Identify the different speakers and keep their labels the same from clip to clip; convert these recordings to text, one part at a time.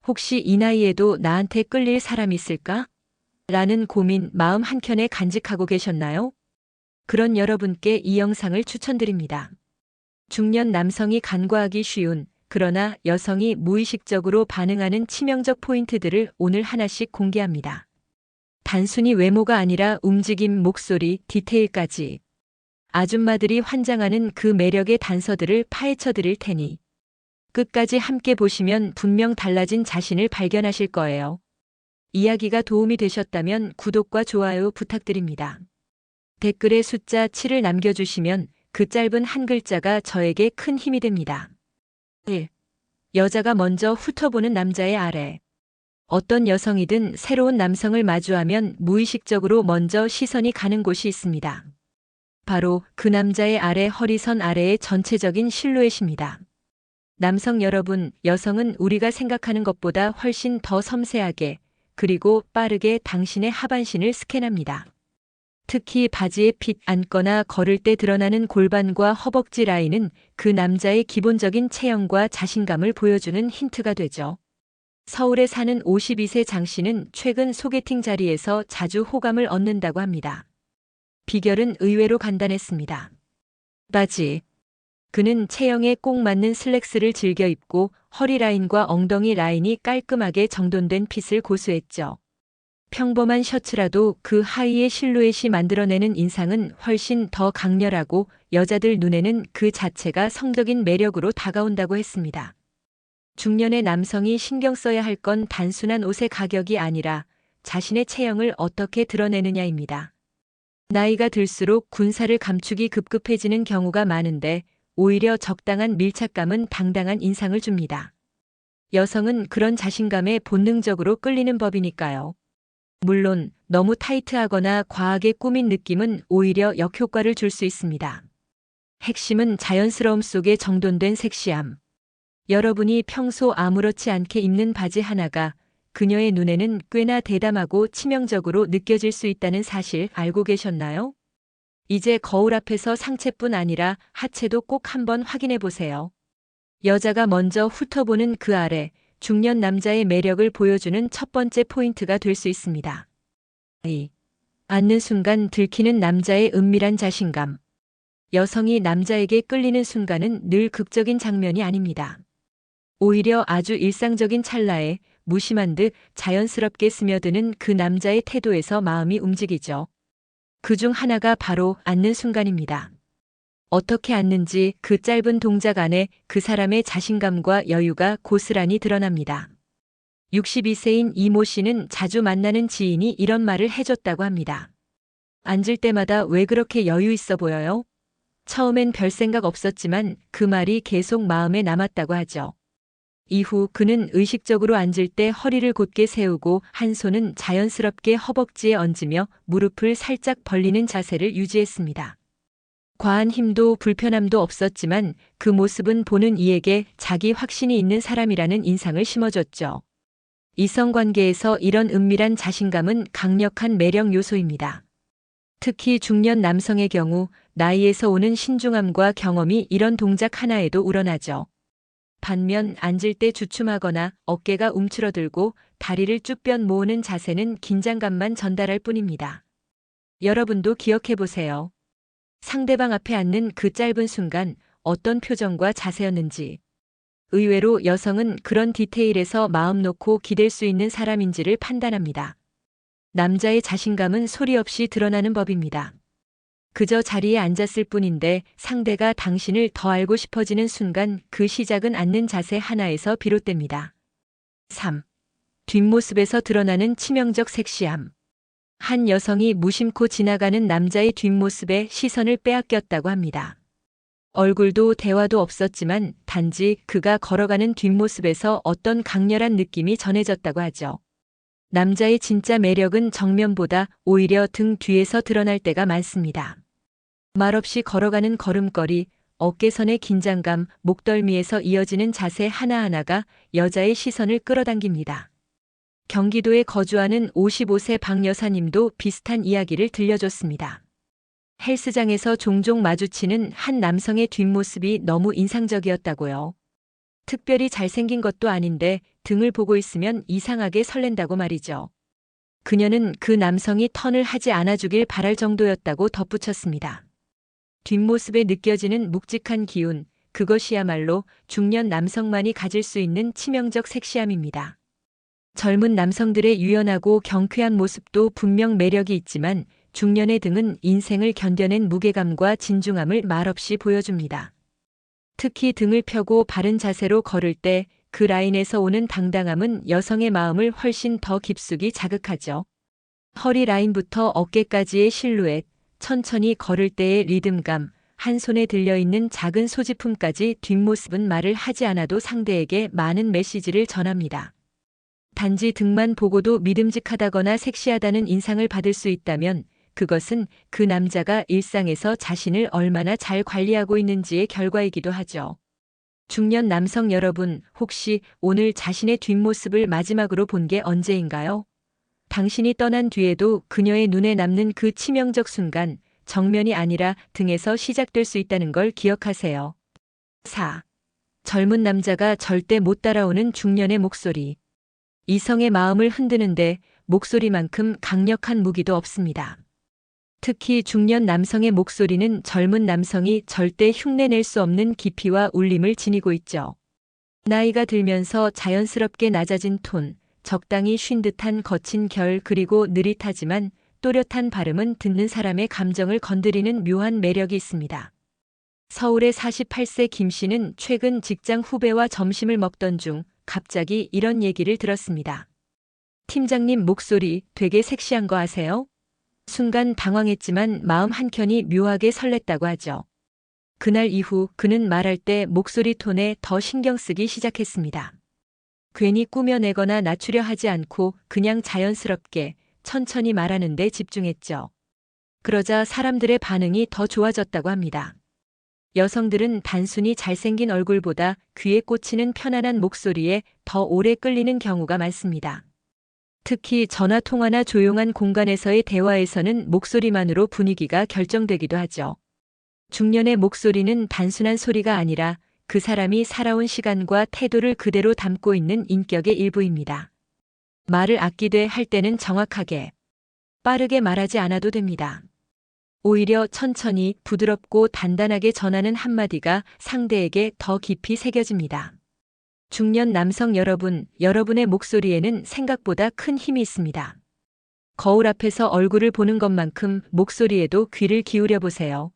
Speaker 1: 혹시 이 나이에도 나한테 끌릴 사람 있을까? 라는 고민 마음 한켠에 간직하고 계셨나요? 그런 여러분께 이 영상을 추천드립니다. 중년 남성이 간과하기 쉬운, 그러나 여성이 무의식적으로 반응하는 치명적 포인트들을 오늘 하나씩 공개합니다. 단순히 외모가 아니라 움직임, 목소리, 디테일까지 아줌마들이 환장하는 그 매력의 단서들을 파헤쳐 드릴 테니 끝까지 함께 보시면 분명 달라진 자신을 발견하실 거예요. 이야기가 도움이 되셨다면 구독과 좋아요 부탁드립니다. 댓글에 숫자 7을 남겨주시면 그 짧은 한 글자가 저에게 큰 힘이 됩니다. 1. 여자가 먼저 훑어보는 남자의 아래. 어떤 여성이든 새로운 남성을 마주하면 무의식적으로 먼저 시선이 가는 곳이 있습니다. 바로 그 남자의 아래 허리선 아래의 전체적인 실루엣입니다. 남성 여러분, 여성은 우리가 생각하는 것보다 훨씬 더 섬세하게 그리고 빠르게 당신의 하반신을 스캔합니다. 특히 바지에 핏 앉거나 걸을 때 드러나는 골반과 허벅지 라인은 그 남자의 기본적인 체형과 자신감을 보여주는 힌트가 되죠. 서울에 사는 52세 장 씨는 최근 소개팅 자리에서 자주 호감을 얻는다고 합니다. 비결은 의외로 간단했습니다. 바지. 그는 체형에 꼭 맞는 슬랙스를 즐겨 입고 허리 라인과 엉덩이 라인이 깔끔하게 정돈된 핏을 고수했죠. 평범한 셔츠라도 그 하의의 실루엣이 만들어내는 인상은 훨씬 더 강렬하고 여자들 눈에는 그 자체가 성적인 매력으로 다가온다고 했습니다. 중년의 남성이 신경 써야 할 건 단순한 옷의 가격이 아니라 자신의 체형을 어떻게 드러내느냐입니다. 나이가 들수록 군살을 감추기 급급해지는 경우가 많은데 오히려 적당한 밀착감은 당당한 인상을 줍니다. 여성은 그런 자신감에 본능적으로 끌리는 법이니까요. 물론 너무 타이트하거나 과하게 꾸민 느낌은 오히려 역효과를 줄 수 있습니다. 핵심은 자연스러움 속에 정돈된 섹시함. 여러분이 평소 아무렇지 않게 입는 바지 하나가 그녀의 눈에는 꽤나 대담하고 치명적으로 느껴질 수 있다는 사실 알고 계셨나요? 이제 거울 앞에서 상체뿐 아니라 하체도 꼭 한번 확인해 보세요. 여자가 먼저 훑어보는 그 아래 중년 남자의 매력을 보여주는 첫 번째 포인트가 될 수 있습니다. 2. 앉는 순간 들키는 남자의 은밀한 자신감. 여성이 남자에게 끌리는 순간은 늘 극적인 장면이 아닙니다. 오히려 아주 일상적인 찰나에 무심한 듯 자연스럽게 스며드는 그 남자의 태도에서 마음이 움직이죠. 그중 하나가 바로 앉는 순간입니다. 어떻게 앉는지 그 짧은 동작 안에 그 사람의 자신감과 여유가 고스란히 드러납니다. 62세인 이모 씨는 자주 만나는 지인이 이런 말을 해줬다고 합니다. 앉을 때마다 왜 그렇게 여유 있어 보여요? 처음엔 별 생각 없었지만 그 말이 계속 마음에 남았다고 하죠. 이후 그는 의식적으로 앉을 때 허리를 곧게 세우고 한 손은 자연스럽게 허벅지에 얹으며 무릎을 살짝 벌리는 자세를 유지했습니다. 과한 힘도 불편함도 없었지만 그 모습은 보는 이에게 자기 확신이 있는 사람이라는 인상을 심어줬죠. 이성관계에서 이런 은밀한 자신감은 강력한 매력 요소입니다. 특히 중년 남성의 경우 나이에서 오는 신중함과 경험이 이런 동작 하나에도 우러나죠. 반면 앉을 때 주춤하거나 어깨가 움츠러들고 다리를 쭉 펴 모으는 자세는 긴장감만 전달할 뿐입니다. 여러분도 기억해 보세요. 상대방 앞에 앉는 그 짧은 순간 어떤 표정과 자세였는지. 의외로 여성은 그런 디테일에서 마음 놓고 기댈 수 있는 사람인지를 판단합니다. 남자의 자신감은 소리 없이 드러나는 법입니다. 그저 자리에 앉았을 뿐인데 상대가 당신을 더 알고 싶어지는 순간 그 시작은 앉는 자세 하나에서 비롯됩니다. 3. 뒷모습에서 드러나는 치명적 섹시함. 한 여성이 무심코 지나가는 남자의 뒷모습에 시선을 빼앗겼다고 합니다. 얼굴도 대화도 없었지만 단지 그가 걸어가는 뒷모습에서 어떤 강렬한 느낌이 전해졌다고 하죠. 남자의 진짜 매력은 정면보다 오히려 등 뒤에서 드러날 때가 많습니다. 말없이 걸어가는 걸음걸이, 어깨선의 긴장감, 목덜미에서 이어지는 자세 하나하나가 여자의 시선을 끌어당깁니다. 경기도에 거주하는 55세 박 여사님도 비슷한 이야기를 들려줬습니다. 헬스장에서 종종 마주치는 한 남성의 뒷모습이 너무 인상적이었다고요. 특별히 잘생긴 것도 아닌데 등을 보고 있으면 이상하게 설렌다고 말이죠. 그녀는 그 남성이 턴을 하지 않아주길 바랄 정도였다고 덧붙였습니다. 뒷모습에 느껴지는 묵직한 기운, 그것이야말로 중년 남성만이 가질 수 있는 치명적 섹시함입니다. 젊은 남성들의 유연하고 경쾌한 모습도 분명 매력이 있지만 중년의 등은 인생을 견뎌낸 무게감과 진중함을 말없이 보여줍니다. 특히 등을 펴고 바른 자세로 걸을 때 그 라인에서 오는 당당함은 여성의 마음을 훨씬 더 깊숙이 자극하죠. 허리 라인부터 어깨까지의 실루엣, 천천히 걸을 때의 리듬감, 한 손에 들려있는 작은 소지품까지 뒷모습은 말을 하지 않아도 상대에게 많은 메시지를 전합니다. 단지 등만 보고도 믿음직하다거나 섹시하다는 인상을 받을 수 있다면 그것은 그 남자가 일상에서 자신을 얼마나 잘 관리하고 있는지의 결과이기도 하죠. 중년 남성 여러분, 혹시 오늘 자신의 뒷모습을 마지막으로 본 게 언제인가요? 당신이 떠난 뒤에도 그녀의 눈에 남는 그 치명적 순간, 정면이 아니라 등에서 시작될 수 있다는 걸 기억하세요. 4. 젊은 남자가 절대 못 따라오는 중년의 목소리. 이성의 마음을 흔드는데 목소리만큼 강력한 무기도 없습니다. 특히 중년 남성의 목소리는 젊은 남성이 절대 흉내낼 수 없는 깊이와 울림을 지니고 있죠. 나이가 들면서 자연스럽게 낮아진 톤, 적당히 쉰 듯한 거친 결, 그리고 느릿하지만 또렷한 발음은 듣는 사람의 감정을 건드리는 묘한 매력이 있습니다. 서울의 48세 김 씨는 최근 직장 후배와 점심을 먹던 중 갑자기 이런 얘기를 들었습니다. 팀장님 목소리 되게 섹시한 거 아세요? 순간 당황했지만 마음 한켠이 묘하게 설렜다고 하죠. 그날 이후 그는 말할 때 목소리 톤에 더 신경 쓰기 시작했습니다. 괜히 꾸며내거나 낮추려 하지 않고 그냥 자연스럽게 천천히 말하는 데 집중했죠. 그러자 사람들의 반응이 더 좋아졌다고 합니다. 여성들은 단순히 잘생긴 얼굴보다 귀에 꽂히는 편안한 목소리에 더 오래 끌리는 경우가 많습니다. 특히 전화 통화나 조용한 공간에서의 대화에서는 목소리만으로 분위기가 결정되기도 하죠. 중년의 목소리는 단순한 소리가 아니라 그 사람이 살아온 시간과 태도를 그대로 담고 있는 인격의 일부입니다. 말을 아끼되 할 때는 정확하게, 빠르게 말하지 않아도 됩니다. 오히려 천천히 부드럽고 단단하게 전하는 한마디가 상대에게 더 깊이 새겨집니다. 중년 남성 여러분, 여러분의 목소리에는 생각보다 큰 힘이 있습니다. 거울 앞에서 얼굴을 보는 것만큼 목소리에도 귀를 기울여 보세요.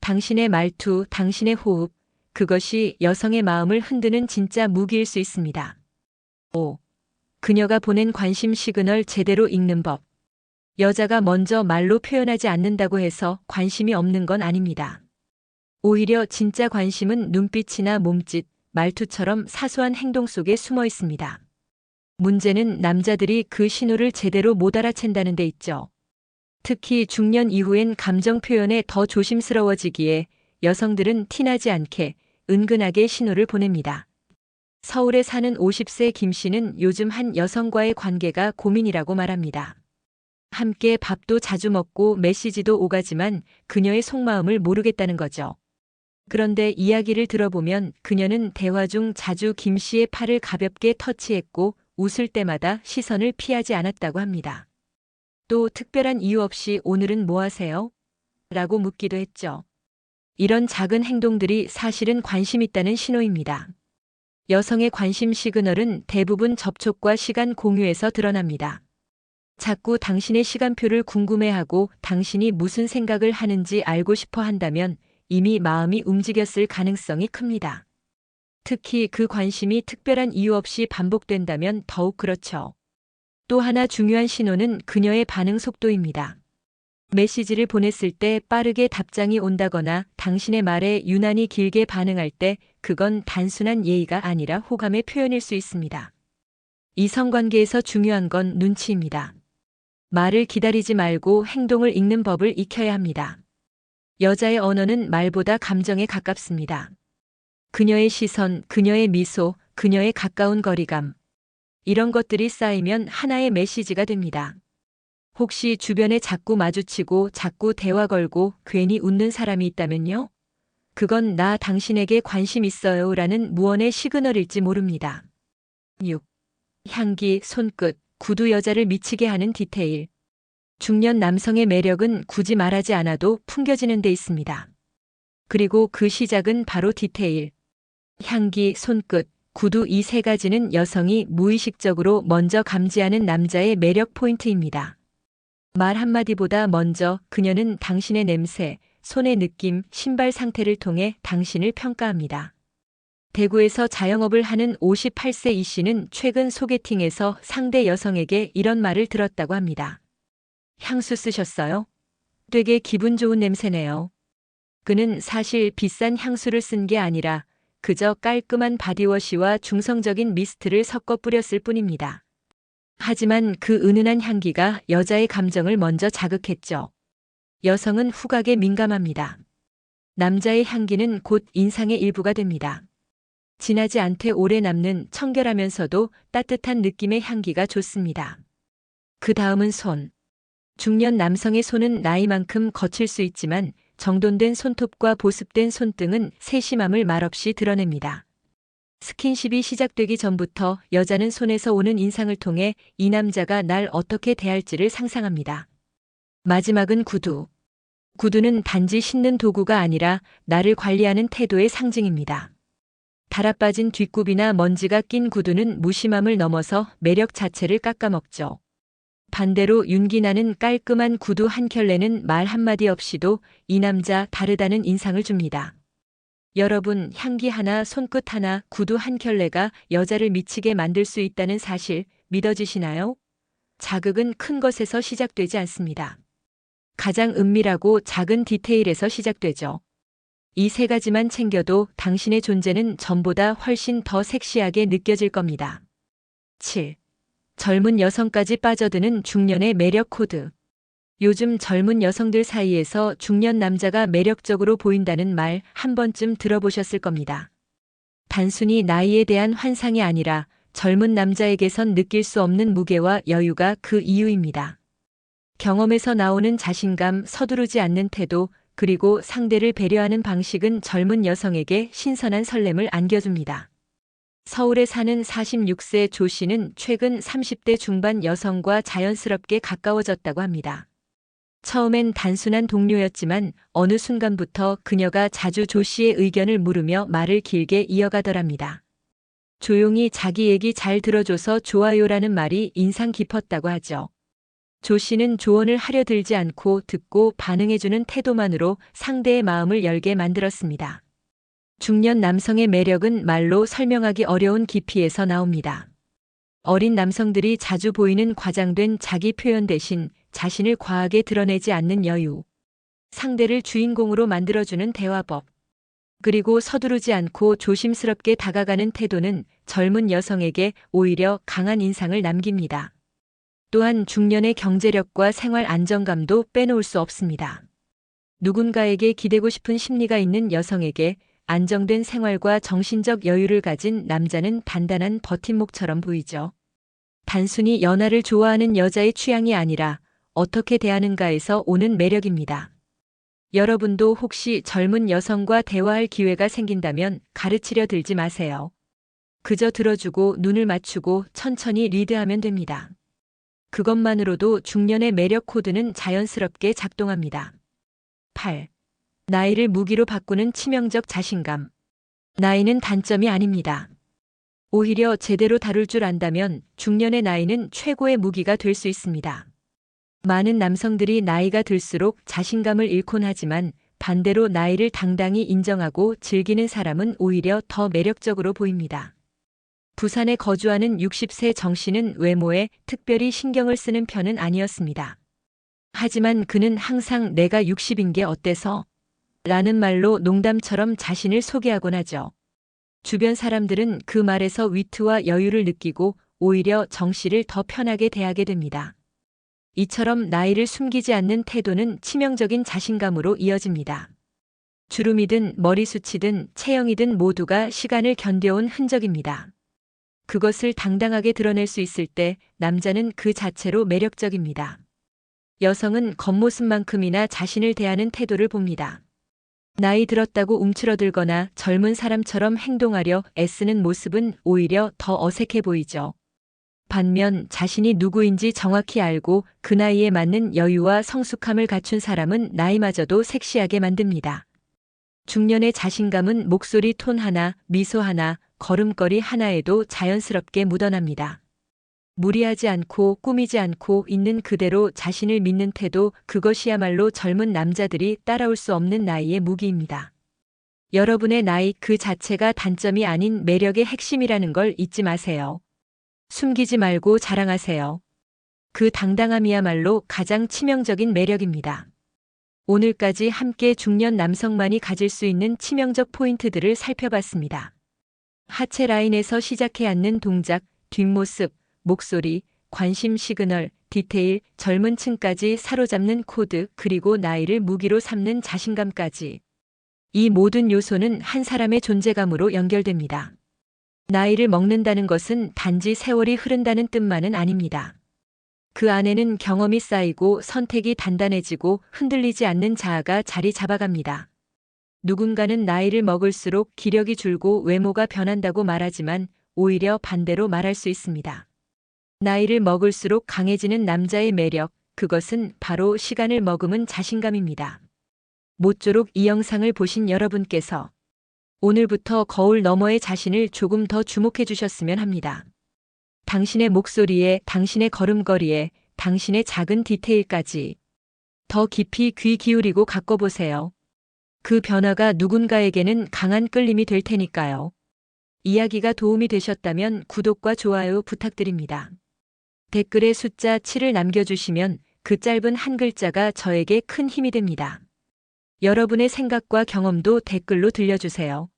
Speaker 1: 당신의 말투, 당신의 호흡, 그것이 여성의 마음을 흔드는 진짜 무기일 수 있습니다. 5. 그녀가 보낸 관심 시그널 제대로 읽는 법. 여자가 먼저 말로 표현하지 않는다고 해서 관심이 없는 건 아닙니다. 오히려 진짜 관심은 눈빛이나 몸짓, 말투처럼 사소한 행동 속에 숨어 있습니다. 문제는 남자들이 그 신호를 제대로 못 알아챈다는 데 있죠. 특히 중년 이후엔 감정 표현에 더 조심스러워지기에 여성들은 티나지 않게 은근하게 신호를 보냅니다. 서울에 사는 50세 김 씨는 요즘 한 여성과의 관계가 고민이라고 말합니다. 함께 밥도 자주 먹고 메시지도 오가지만 그녀의 속마음을 모르겠다는 거죠. 그런데 이야기를 들어보면 그녀는 대화 중 자주 김 씨의 팔을 가볍게 터치했고 웃을 때마다 시선을 피하지 않았다고 합니다. 또 특별한 이유 없이 오늘은 뭐 하세요? 라고 묻기도 했죠. 이런 작은 행동들이 사실은 관심 있다는 신호입니다. 여성의 관심 시그널은 대부분 접촉과 시간 공유에서 드러납니다. 자꾸 당신의 시간표를 궁금해하고 당신이 무슨 생각을 하는지 알고 싶어 한다면 이미 마음이 움직였을 가능성이 큽니다. 특히 그 관심이 특별한 이유 없이 반복된다면 더욱 그렇죠. 또 하나 중요한 신호는 그녀의 반응 속도입니다. 메시지를 보냈을 때 빠르게 답장이 온다거나 당신의 말에 유난히 길게 반응할 때 그건 단순한 예의가 아니라 호감의 표현일 수 있습니다. 이성관계에서 중요한 건 눈치입니다. 말을 기다리지 말고 행동을 읽는 법을 익혀야 합니다. 여자의 언어는 말보다 감정에 가깝습니다. 그녀의 시선, 그녀의 미소, 그녀의 가까운 거리감. 이런 것들이 쌓이면 하나의 메시지가 됩니다. 혹시 주변에 자꾸 마주치고 자꾸 대화 걸고 괜히 웃는 사람이 있다면요? 그건 나 당신에게 관심 있어요 라는 무언의 시그널일지 모릅니다. 6. 향기, 손끝, 구두 여자를 미치게 하는 디테일. 중년 남성의 매력은 굳이 말하지 않아도 풍겨지는 데 있습니다. 그리고 그 시작은 바로 디테일. 향기, 손끝, 구두 이 세 가지는 여성이 무의식적으로 먼저 감지하는 남자의 매력 포인트입니다. 말 한마디보다 먼저 그녀는 당신의 냄새, 손의 느낌, 신발 상태를 통해 당신을 평가합니다. 대구에서 자영업을 하는 58세 이 씨는 최근 소개팅에서 상대 여성에게 이런 말을 들었다고 합니다. 향수 쓰셨어요? 되게 기분 좋은 냄새네요. 그는 사실 비싼 향수를 쓴 게 아니라 그저 깔끔한 바디워시와 중성적인 미스트를 섞어 뿌렸을 뿐입니다. 하지만 그 은은한 향기가 여자의 감정을 먼저 자극했죠. 여성은 후각에 민감합니다. 남자의 향기는 곧 인상의 일부가 됩니다. 진하지 않되 오래 남는 청결하면서도 따뜻한 느낌의 향기가 좋습니다. 그 다음은 손. 중년 남성의 손은 나이만큼 거칠 수 있지만 정돈된 손톱과 보습된 손등은 세심함을 말없이 드러냅니다. 스킨십이 시작되기 전부터 여자는 손에서 오는 인상을 통해 이 남자가 날 어떻게 대할지를 상상합니다. 마지막은 구두. 구두는 단지 신는 도구가 아니라 나를 관리하는 태도의 상징입니다. 달아빠진 뒷굽이나 먼지가 낀 구두는 무심함을 넘어서 매력 자체를 깎아먹죠. 반대로 윤기나는 깔끔한 구두 한 켤레는 말 한마디 없이도 이 남자 다르다는 인상을 줍니다. 여러분, 향기 하나, 손끝 하나, 구두 한 켤레가 여자를 미치게 만들 수 있다는 사실 믿어지시나요? 자극은 큰 것에서 시작되지 않습니다. 가장 은밀하고 작은 디테일에서 시작되죠. 이 세 가지만 챙겨도 당신의 존재는 전보다 훨씬 더 섹시하게 느껴질 겁니다. 7. 젊은 여성까지 빠져드는 중년의 매력 코드. 요즘 젊은 여성들 사이에서 중년 남자가 매력적으로 보인다는 말 한 번쯤 들어보셨을 겁니다. 단순히 나이에 대한 환상이 아니라 젊은 남자에게선 느낄 수 없는 무게와 여유가 그 이유입니다. 경험에서 나오는 자신감, 서두르지 않는 태도, 그리고 상대를 배려하는 방식은 젊은 여성에게 신선한 설렘을 안겨줍니다. 서울에 사는 46세 조 씨는 최근 30대 중반 여성과 자연스럽게 가까워졌다고 합니다. 처음엔 단순한 동료였지만 어느 순간부터 그녀가 자주 조 씨의 의견을 물으며 말을 길게 이어가더랍니다. 조용히 자기 얘기 잘 들어줘서 좋아요라는 말이 인상 깊었다고 하죠. 조 씨는 조언을 하려 들지 않고 듣고 반응해주는 태도만으로 상대의 마음을 열게 만들었습니다. 중년 남성의 매력은 말로 설명하기 어려운 깊이에서 나옵니다. 어린 남성들이 자주 보이는 과장된 자기 표현 대신 자신을 과하게 드러내지 않는 여유. 상대를 주인공으로 만들어주는 대화법. 그리고 서두르지 않고 조심스럽게 다가가는 태도는 젊은 여성에게 오히려 강한 인상을 남깁니다. 또한 중년의 경제력과 생활 안정감도 빼놓을 수 없습니다. 누군가에게 기대고 싶은 심리가 있는 여성에게 안정된 생활과 정신적 여유를 가진 남자는 단단한 버팀목처럼 보이죠. 단순히 연하를 좋아하는 여자의 취향이 아니라 어떻게 대하는가에서 오는 매력입니다. 여러분도 혹시 젊은 여성과 대화할 기회가 생긴다면 가르치려 들지 마세요. 그저 들어주고 눈을 맞추고 천천히 리드하면 됩니다. 그것만으로도 중년의 매력 코드는 자연스럽게 작동합니다. 8. 나이를 무기로 바꾸는 치명적 자신감. 나이는 단점이 아닙니다. 오히려 제대로 다룰 줄 안다면 중년의 나이는 최고의 무기가 될 수 있습니다. 많은 남성들이 나이가 들수록 자신감을 잃곤 하지만 반대로 나이를 당당히 인정하고 즐기는 사람은 오히려 더 매력적으로 보입니다. 부산에 거주하는 60세 정 씨는 외모에 특별히 신경을 쓰는 편은 아니었습니다. 하지만 그는 항상 내가 60인 게 어때서? 라는 말로 농담처럼 자신을 소개하곤 하죠. 주변 사람들은 그 말에서 위트와 여유를 느끼고 오히려 정 씨를 더 편하게 대하게 됩니다. 이처럼 나이를 숨기지 않는 태도는 치명적인 자신감으로 이어집니다. 주름이든 머리숱이든 체형이든 모두가 시간을 견뎌온 흔적입니다. 그것을 당당하게 드러낼 수 있을 때 남자는 그 자체로 매력적입니다. 여성은 겉모습만큼이나 자신을 대하는 태도를 봅니다. 나이 들었다고 움츠러들거나 젊은 사람처럼 행동하려 애쓰는 모습은 오히려 더 어색해 보이죠. 반면 자신이 누구인지 정확히 알고 그 나이에 맞는 여유와 성숙함을 갖춘 사람은 나이마저도 섹시하게 만듭니다. 중년의 자신감은 목소리 톤 하나, 미소 하나, 걸음걸이 하나에도 자연스럽게 묻어납니다. 무리하지 않고 꾸미지 않고 있는 그대로 자신을 믿는 태도, 그것이야말로 젊은 남자들이 따라올 수 없는 나이의 무기입니다. 여러분의 나이 그 자체가 단점이 아닌 매력의 핵심이라는 걸 잊지 마세요. 숨기지 말고 자랑하세요. 그 당당함이야말로 가장 치명적인 매력입니다. 오늘까지 함께 중년 남성만이 가질 수 있는 치명적 포인트들을 살펴봤습니다. 하체 라인에서 시작해 앉는 동작, 뒷모습, 목소리, 관심 시그널, 디테일, 젊은 층까지 사로잡는 코드, 그리고 나이를 무기로 삼는 자신감까지. 이 모든 요소는 한 사람의 존재감으로 연결됩니다. 나이를 먹는다는 것은 단지 세월이 흐른다는 뜻만은 아닙니다. 그 안에는 경험이 쌓이고 선택이 단단해지고 흔들리지 않는 자아가 자리 잡아갑니다. 누군가는 나이를 먹을수록 기력이 줄고 외모가 변한다고 말하지만 오히려 반대로 말할 수 있습니다. 나이를 먹을수록 강해지는 남자의 매력, 그것은 바로 시간을 머금은 자신감입니다. 모쪼록 이 영상을 보신 여러분께서 오늘부터 거울 너머의 자신을 조금 더 주목해 주셨으면 합니다. 당신의 목소리에, 당신의 걸음걸이에, 당신의 작은 디테일까지 더 깊이 귀 기울이고 가꿔보세요. 그 변화가 누군가에게는 강한 끌림이 될 테니까요. 이야기가 도움이 되셨다면 구독과 좋아요 부탁드립니다. 댓글에 숫자 7을 남겨주시면 그 짧은 한 글자가 저에게 큰 힘이 됩니다. 여러분의 생각과 경험도 댓글로 들려주세요.